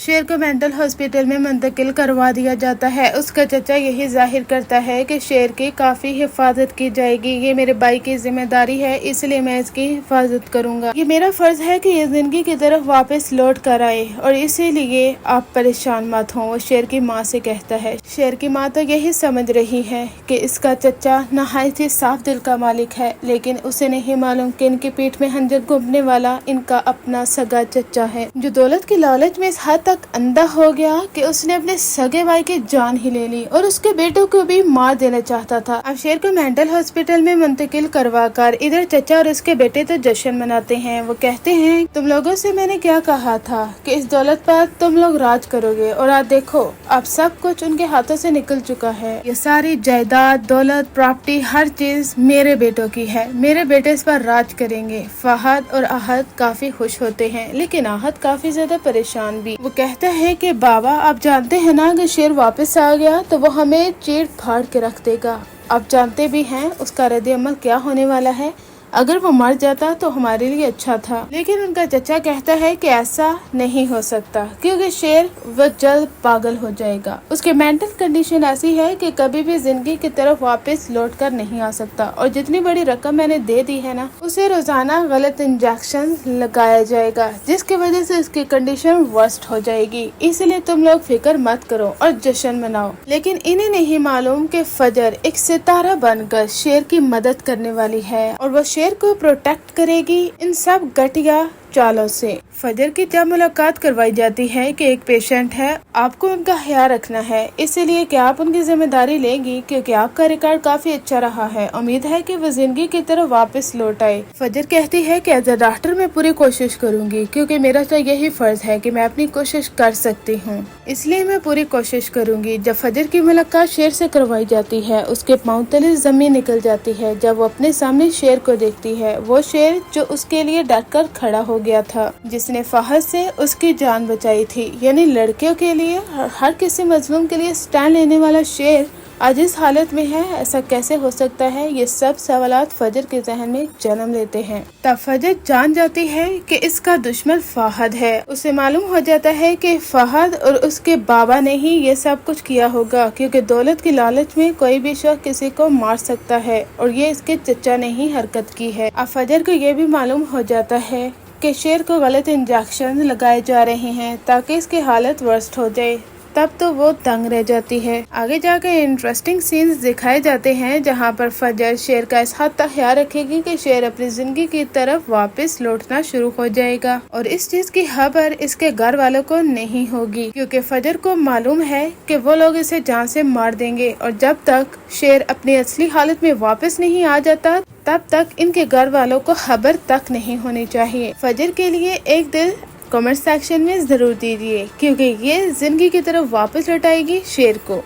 शेर को mental hospital में मुंतकिल करवा दिया जाता है। उसका चचा यही जाहिर करता है कि शेर की काफी हिफाजत की जाएगी। ये मेरे भाई की जिम्मेदारी है, इसलिए मैं इसकी हिफाजत करूंगा। ये मेरा फर्ज है कि ये जिंदगी की तरफ वापस लौट कर आए और इसीलिए आप परेशान मत हो, वो शेर की माँ से कहता है। शेर की माँ तो यही समझ रही है कि इसका चचा नहायत ही साफ दिल का मालिक है, लेकिन उसे नहीं मालूम कि इनकी पीठ में खंजर घूमने वाला इनका अपना सगा चचा है, जो दौलत की लालच में इस हद तक अंधा हो गया कि उसने अपने सगे भाई की जान ही ले ली और उसके बेटों को भी मार देना चाहता था। अब शेर को मेंटल हॉस्पिटल में मुंतकिल करवा कर इधर चचा और उसके बेटे तो जश्न मनाते हैं। वो कहते हैं, तुम लोगों से मैंने क्या कहा था कि इस दौलत पर तुम लोग राज करोगे, और आज देखो अब सब कुछ उनके हाथों से निकल चुका है। ये सारी जायदाद, दौलत, प्रॉपर्टी, हर चीज मेरे बेटों की है। मेरे बेटे इस पर राज करेंगे। फहद और आहद काफी खुश होते हैं, लेकिन आहद काफी ज्यादा परेशान भी। वो कहता है कि बाबा, आप जानते हैं ना कि शेर वापस आ गया तो वो हमें चीर फाड़ के रख देगा। आप जानते भी हैं उसका रद्द अमल क्या होने वाला है। अगर वो मर जाता तो हमारे लिए अच्छा था। लेकिन उनका चचा कहता है कि ऐसा नहीं हो सकता, क्योंकि शेर वो जल्द पागल हो जाएगा। उसकी मेंटल कंडीशन ऐसी है कि कभी भी जिंदगी की तरफ वापस लौट कर नहीं आ सकता, और जितनी बड़ी रकम मैंने दे दी है ना, उसे रोजाना गलत इंजेक्शन लगाया जाएगा, जिसकी वजह से उसकी कंडीशन वर्स्ट हो जाएगी। इसलिए तुम लोग फिक्र मत करो और जश्न मनाओ। लेकिन इन्हें नहीं मालूम कि फजर एक सितारा बनकर शेर की मदद करने वाली है, और वो शेर को प्रोटेक्ट करेगी इन सब घटिया चालों से। फजर की जब मुलाकात करवाई जाती है कि एक पेशेंट है, आपको उनका ख्याल रखना है, इसीलिए कि आप उनकी जिम्मेदारी लेंगी, क्योंकि आपका रिकॉर्ड काफी अच्छा रहा है। उम्मीद है कि वो जिंदगी की तरफ वापस लौट आए। फजर कहती है कि एज अ डॉक्टर मैं पूरी कोशिश करूंगी, क्योंकि मेरा तो यही फर्ज है कि मैं अपनी कोशिश कर सकती हूँ, इसलिए मैं पूरी कोशिश करूंगी। जब फजर की मुलाकात शेर से करवाई जाती है, उसके पांव तले जमीन निकल जाती है जब वो अपने सामने शेर को देखती है। वो शेर जो उसके लिए डट कर खड़ा हो गया था, जिसने फहद से उसकी जान बचाई थी, यानी लड़कियों के लिए, हर किसी मजलूम के लिए स्टैंड लेने वाला शेर आज इस हालत में है। ऐसा कैसे हो सकता है? ये सब सवालात फजर के जहन में जन्म लेते हैं। तब फजर जान जाती है कि इसका दुश्मन फहद है। उसे मालूम हो जाता है कि फहद और उसके बाबा ने ही ये सब कुछ किया होगा, क्योंकि दौलत की लालच में कोई भी शख्स किसी को मार सकता है, और ये इसके चचा ने ही हरकत की है। अब फजर को ये भी मालूम हो जाता है कि शेर को गलत इंजेक्शन लगाए जा रहे हैं ताकि इसकी हालत वर्स्ट हो जाए। तब तो वो दंग रह जाती है। आगे जाकर इंटरेस्टिंग सीन्स दिखाए जाते हैं, जहां पर फजर शेर का इस हद तक ख्याल रखेगी कि शेर अपनी जिंदगी की तरफ वापस लौटना शुरू हो जाएगा, और इस चीज की खबर इसके घर वालों को नहीं होगी, क्योंकि फजर को मालूम है कि वो लोग इसे जान से मार देंगे, और जब तक शेर अपनी असली हालत में वापस नहीं आ जाता तब तक इनके घर वालों को खबर तक नहीं होनी चाहिए। फजर के लिए एक दिल कमेंट सेक्शन में जरूर दीजिए, क्योंकि ये जिंदगी की तरफ वापस लौटाएगी शेर को।